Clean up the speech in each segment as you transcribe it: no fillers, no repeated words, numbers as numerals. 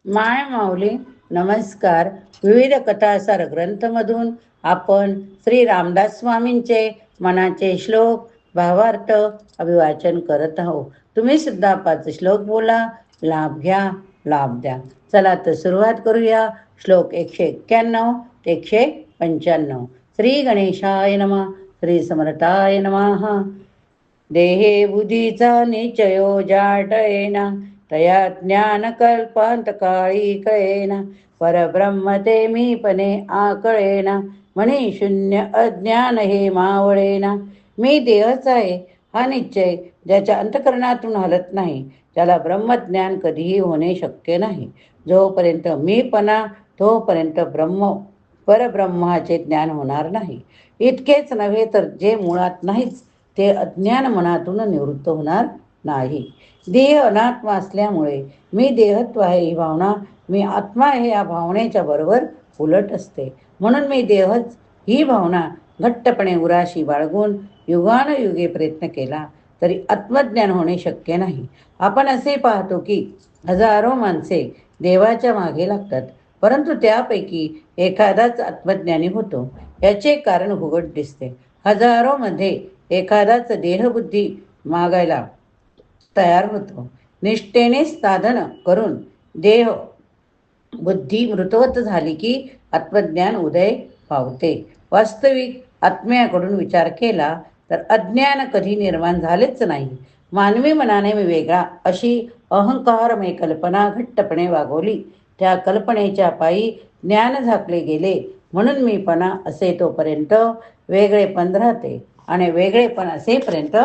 माय माऊली नमस्कार. विविध कथासार ग्रंथमधून आपण श्री रामदास स्वामींचे मनाचे श्लोक भावार्थ अभिवाचन करत आहोत. तुम्ही सुद्धा 5 श्लोक बोला, लाभ घ्या, लाभ द्या. चला तर सुरुवात करूया. श्लोक 191 ते 195. श्री गणेशाय नमः. श्री समर्थाय नमः. देहे बुद्धीचा निश्चयो जाटयेना, तया ज्ञानकल्पांतकाळी कळेना. परब्रह्म ते मीपणे आकळेना, म्हणे शून्य अज्ञान हे मावळेना. मी देहच आहे हा निश्चय ज्याच्या अंतकरणातून हलत नाही, त्याला ब्रह्मज्ञान कधीही होणे शक्य नाही. जोपर्यंत मीपणा तोपर्यंत परब्रह्माचे ज्ञान होणार नाही. इतकेच नव्हे तर जे मुळात नाहीच ते अज्ञान मनातून निवृत्त होणार नाही. देह अनात्मा असल्यामुळे मी देहत्व आहे ही भावना मी आत्मा आहे या भावनेच्या बरोबर उलट असते. म्हणून मी देहच ही भावना घट्टपणे उराशी बाळगून युगानुयुगे प्रयत्न केला तरी आत्मज्ञान होणे शक्य नाही. आपण असे पाहतो की हजारो माणसे देवाच्या मागे लागतात, परंतु त्यापैकी एखादाच आत्मज्ञानी होतो. याचे कारण उघड दिसते. हजारोमध्ये एखादाच देहबुद्धी मागायला तयार होतो. निष्ठेने साधन करून देह बुद्धी मृतवत झाली की आत्मज्ञान उदय पावते. वास्तविक आत्म्याकडून विचार केला तर अज्ञान कधी निर्माण झालेच नाही. मानवी मनाने मी वेगळा अशी अहंकारमय कल्पना घट्टपणे वागवली. त्या कल्पनेच्या पायी ज्ञान झाकले गेले. म्हणून मीपणा असे तोपर्यंत वेगळेपण राहते आणि वेगळेपण असेपर्यंत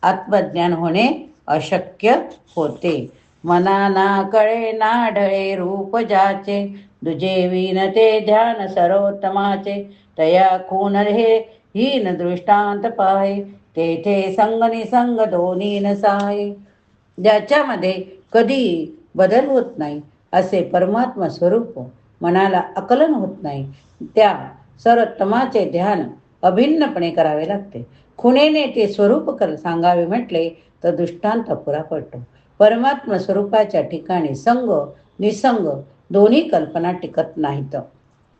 आत्मज्ञान होणे अशक्य होते. मना ना कळे ना ढळे रूप जाचे, दुजे विन ते ध्यान सर्वोत्तमाचे. तया खून हे हीन दृष्टांत पाहे, तेथे संग निसंग दोन्ही न सहाय. ज्याच्यामध्ये कधी बदल होत नाही असे परमात्मा स्वरूप मनाला आकलन होत नाही, त्या सर्वोत्तमाचे ध्यान अभिन्नपणे करावे लागते. खुणेने ते स्वरूप सांगावे म्हटले तर दृष्टांत पुरा पडतो. परमात्मा स्वरूपाच्या ठिकाणी संग निसंग दोन्ही कल्पना टिकत नाहीत.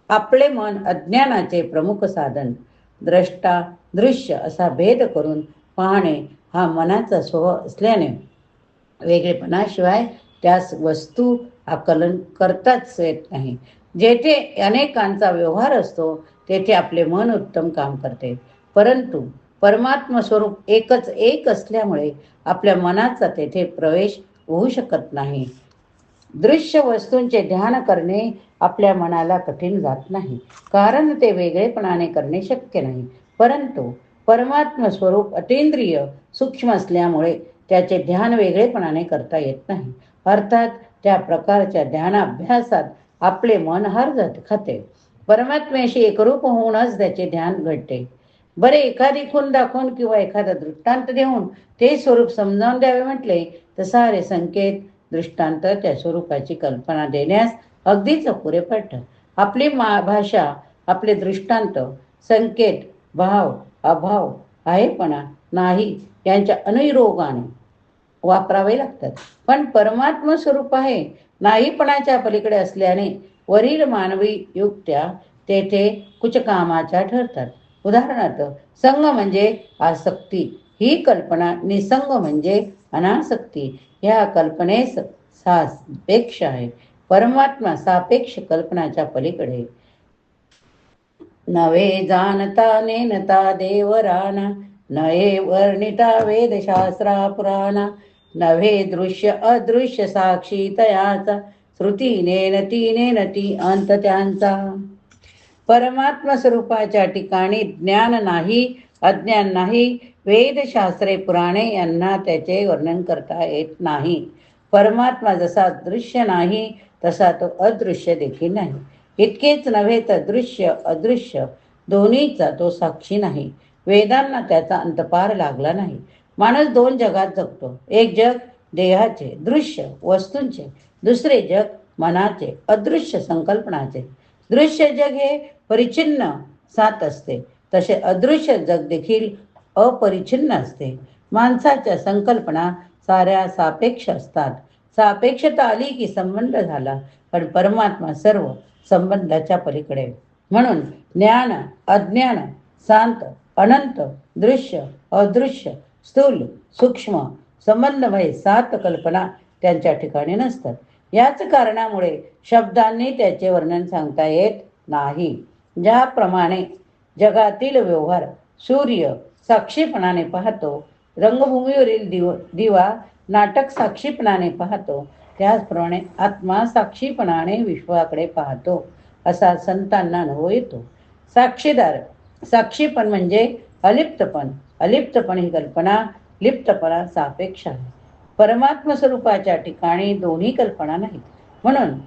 आपले मन अज्ञानाचे प्रमुख साधन. द्रष्टा दृश्य असा भेद करून पाहणे हा मनाचा स्वभाव असल्याने वेगळेपणाशिवाय त्यास वस्तू आकलन करताच येत नाही. जेथे अनेकांचा व्यवहार असतो तेथे आपले मन उत्तम काम करते, परंतु परमात्म स्वरूप एकच एक असल्यामुळे आपल्या मनाचा तेथे प्रवेश होऊ शकत नाही. दृश्य वस्तूंचे ध्यान करणे आपल्या मनाला कठीण जात नाही, कारण ते वेगळेपणाने करणे शक्य नाही. परंतु परमात्म स्वरूप अतींद्रिय सूक्ष्म असल्यामुळे त्याचे ध्यान वेगळेपणाने करता येत नाही. अर्थात त्या प्रकारच्या ध्यानाभ्यासात आपले मन हर खाते. परमात्म्याशी एकरूप होऊनच त्याचे ध्यान घडते. बरे, एखादी खूण दाखवून किंवा एखादा दृष्टांत देऊन ते स्वरूप समजावून द्यावे म्हटले तर सारे संकेत दृष्टांत त्या स्वरूपाची कल्पना देण्यास अगदीच अपुरे पडतात. आपली भाषा, आपले दृष्टांत, संकेत, भाव, अभाव, आहेपणा, नाही यांच्या अनुयोगाने वापरावे लागतात. पण परमात्म स्वरूप आहे नाहीपणाच्या पलीकडे असल्याने वरील मानवी युक्त्या तेथे कुचकामाच्या ठरतात. उदाहरणार्थ, संग म्हणजे आसक्ती ही कल्पना, निसंग म्हणजे अनासक्ती ह्या कल्पनेस सापेक्ष आहे. परमात्मा सापेक्ष कल्पनाच्या पलीकडे. नवे जाणता नेनता देवराना, नये वर्णिता वेदशास्त्रा पुराणा. नव्हे दृश्य अदृश्य साक्षी तयाचा, श्रुती नेनती नेनती अंत त्यांचा. परमात्मा स्वरूपाच्या ठिकाणी ज्ञान नाही, अज्ञान नाही. वेदशास्त्रे पुराणे यांना त्याचे वर्णन करता येत नाही. परमात्मा जसा दृश्य नाही तसा तो अदृश्य देखील नाही. इतकेच नव्हे तर दृश्य अदृश्य दोन्हीचा तो साक्षी नाही. वेदांना त्याचा अंतपार लागला नाही. माणूस 2 जगात जगतो. एक जग देहाचे दृश्य वस्तूंचे, दुसरे जग मनाचे अदृश्य संकल्पनाचे. दृश्य जग हे परिच्छिन्न सात असते, तसे अदृश्य जग देखील अपरिच्छिन्न असते. माणसाच्या संकल्पना साऱ्या सापेक्ष असतात. सापेक्षता आली की संबंध झाला, पण परमात्मा सर्व संबंधाच्या पलीकडे. म्हणून ज्ञान, अज्ञान, शांत, अनंत, दृश्य, अदृश्य, स्थूल, सूक्ष्म, संबंधमय 7 कल्पना त्यांच्या ठिकाणी नसतात. याच कारणामुळे शब्दांनी त्याचे वर्णन सांगता येत नाही. ज्याप्रमाणे जगातील व्यवहार सूर्य साक्षीपणाने पाहतो, रंगभूमीवरील दिवा नाटक साक्षीपणाने पाहतो, त्याचप्रमाणे आत्मा साक्षीपणाने विश्वाकडे पाहतो, असा संतांना अनुभव येतो. साक्षीदार साक्षीपण म्हणजे अलिप्तपण. अलिप्तपण ही कल्पना, लिप्तपणा सापेक्ष आहे. परमात्म स्वरूपाच्या ठिकाणी दोन्ही कल्पना नाहीत. म्हणून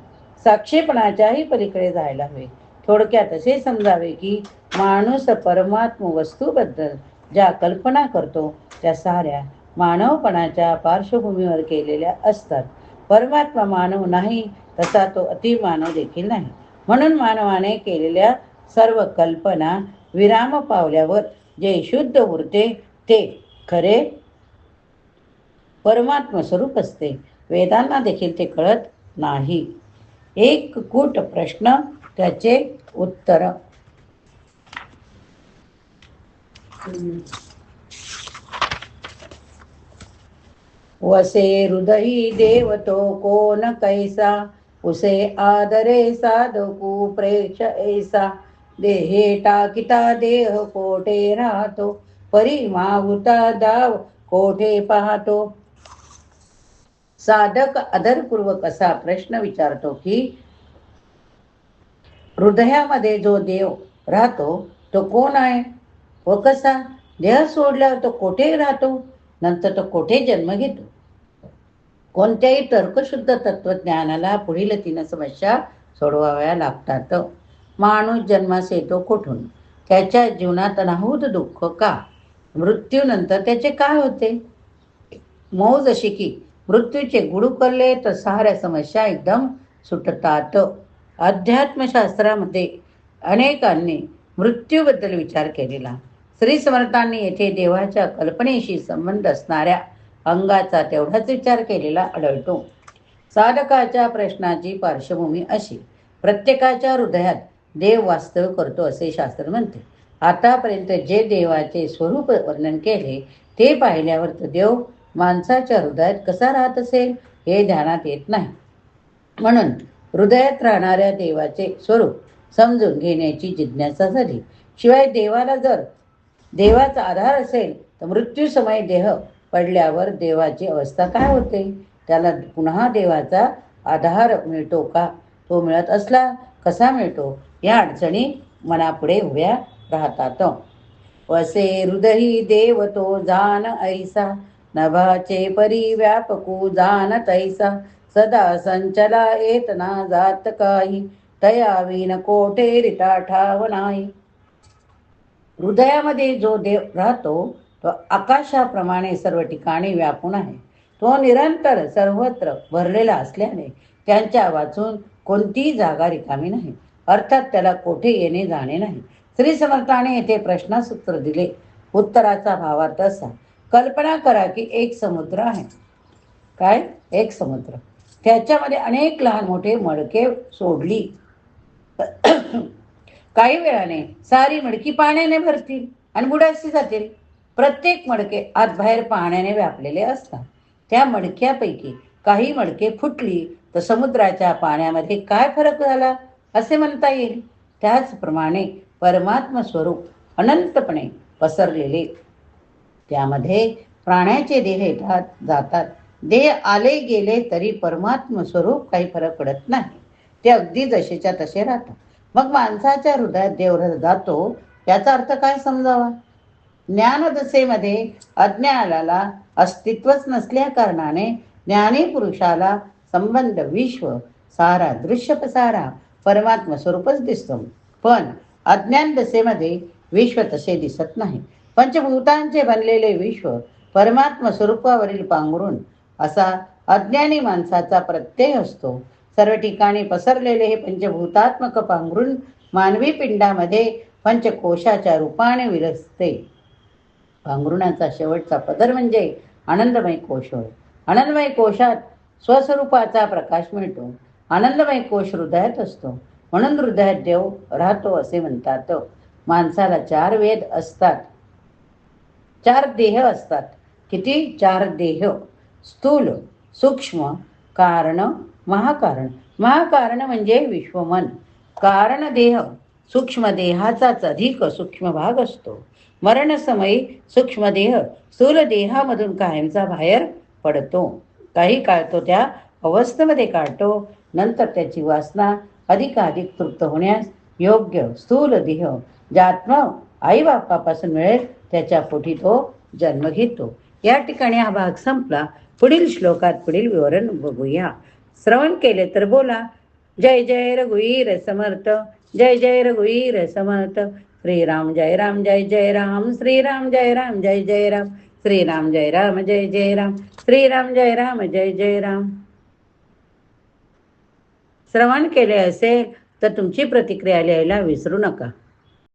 साक्षीपणाच्याही पलीकडे जायला हवे. थोडक्यात असे समजावे की माणूस परमात्म वस्तूबद्दल ज्या कल्पना करतो त्या साऱ्या मानवपणाच्या पार्श्वभूमीवर केलेल्या असतात. परमात्मा मानव नाही, तसा तो अतिमानव देखील नाही. म्हणून मानवाने केलेल्या सर्व कल्पना विराम पावल्यावर जे शुद्ध उरते ते खरे परमात्म स्वरूप असते. वेदांना देखील ते कळत नाही. एक कूट प्रश्न, त्याचे उत्तर. वसे हृदयी देव तो कोण कैसा, उसे आदरे साधकू प्रेक्ष ऐसा. देहे टाकिता देह कोठे राहतो, परी मागुता दाव कोठे पाहतो. साधक आदरपूर्वक असा प्रश्न विचारतो की हृदयामध्ये जो देव राहतो तो कोण आहे व कसा. देह सोडल्यावर तो कोठे राहतो, नंतर तो कोठे जन्म घेतो. कोणत्याही तर्कशुद्ध तत्वज्ञानाला पुढील 3 समस्या सोडवाव्या लागतात. माणूस जन्मास येतो कोठून, त्याच्या जीवनात अनाहूत दुःख का, मृत्यूनंतर त्याचे काय होते. मौज अशी की मृत्यूचे गुड करले तर साऱ्या समस्या एकदम सुटतात. अध्यात्मशास्त्रामध्ये अनेकांनी मृत्यूबद्दल विचार केलेला. श्री समर्थांनी येथे देवाच्या कल्पनेशी संबंध असणाऱ्या अंगाचा तेवढाच विचार केलेला आढळतो. साधकाच्या प्रश्नाची पार्श्वभूमी अशी: प्रत्येकाच्या हृदयात देव वास्तव्य करतो असे शास्त्र म्हणते. आतापर्यंत जे देवाचे स्वरूप वर्णन केले ते पाहिल्यावर तो देव माणसाच्या हृदयात कसा राहत असेल हे ध्यानात येत नाही. म्हणून हृदयात राहणाऱ्या देवाचे स्वरूप समजून घेण्याची जिज्ञासा झाली. शिवाय देवाला जर देवाचा आधार असेल तर मृत्यूसमयी देह पडल्यावर देवाची अवस्था काय होते, त्याला पुन्हा देवाचा आधार मिळतो का, तो मिळत असला कसा मिळतो, या अडचणी मनापुढे उभ्या राहतात. वसे हृदयी देव तो जान ऐसा, नभाचे परी व्यापकू जान तैसा. सदा संचला येत ना जात काही, तया विन कोठे रिता ठाव नाही. हृदयामध्ये जो देव राहतो तो आकाशाप्रमाणे सर्व ठिकाणी व्यापून आहे. तो निरंतर सर्वत्र भरलेला असल्याने त्यांच्या वाचून कोणतीही जागा रिकामी नाही. अर्थात त्याला कोठे येणे जाणे नाही. श्री समर्थाने येथे प्रश्नासूत्र दिले. उत्तराचा भावार्थ असा: कल्पना करा की एक समुद्र आहे. काय? एक समुद्र. त्याच्यामध्ये अनेक लहान मोठे मडके सोडली. काही वेळाने सारी मडकी पाण्याने भरतील आणि बुडाशी जातील. प्रत्येक मडके आत बाहेर पाण्याने व्यापलेले असतात. त्या मडक्यापैकी काही मडके फुटली तर समुद्राच्या पाण्यामध्ये काय फरक झाला असे म्हणता येईल. त्याचप्रमाणे परमात्म स्वरूप अनंतपणे पसरलेले. त्यामध्ये प्राण्याचे देह येतात जातात. देह आले गेले तरी परमात्म स्वरूप काही फरक पडत नाही. ते अगदी जसेच्या तसे राहतात. मग माणसाच्या हृदयात देव जातो याचा अर्थ काय समजावा. ज्ञानदशेमध्ये अज्ञानाला अस्तित्वच नसल्या कारणाने ज्ञानी पुरुषाला संबंध विश्व सारा दृश्य पसारा परमात्म स्वरूपच दिसतो. पण अज्ञान दशेमध्ये विश्व तसे दिसत नाही. पंचभूतांचे बनलेले विश्व परमात्म स्वरूपावरील पांघरून असा अज्ञानी माणसाचा प्रत्यय असतो. सर्व ठिकाणी पसरलेले हे पंचभूतात्मक पांघरून मानवी पिंडामध्ये पंचकोशाच्या रूपाने विरसते. पांघरुणाचा शेवटचा पदर म्हणजे आनंदमय कोश होय. आनंदमय कोशात स्वस्वरूपाचा प्रकाश मिळतो. आनंदमय कोश हृदयात असतो, म्हणून हृदयात देव राहतो असे म्हणतात. माणसाला 4 वेद असतात, 4 देह असतात. किती? 4 देह. स्थूल, सूक्ष्म, कारण, महाकारण. महाकारण म्हणजे विश्वमन. कारण देह, सूक्ष्म देहाचाच अधिक सूक्ष्म भाग असतो. मरणसमयी सूक्ष्म देह स्थूल देहामधून कायमचा बाहेर पडतो. काही काळ तो त्या अवस्थेमध्ये काढतो. नंतर त्याची वासना अधिकाधिक तृप्त होण्यास योग्य स्थूल देह ज्यात्म आई बापापासून मिळेल त्याच्या पोटी तो जन्म घेतो. या ठिकाणी हा भाग संपला. पुढील श्लोकात पुढील विवरण बघूया. श्रवण केले तर बोला. जय जय रघुवीर समर्थ, जय जय रघुवीर समर्थ. श्रीराम जय राम जय जय राम, श्रीराम जय राम जय जय राम, श्रीराम जय राम जय जय राम, श्रीराम जय राम जय जय राम. श्रवण केले असेल तर तुमची प्रतिक्रिया लिहायला विसरू नका.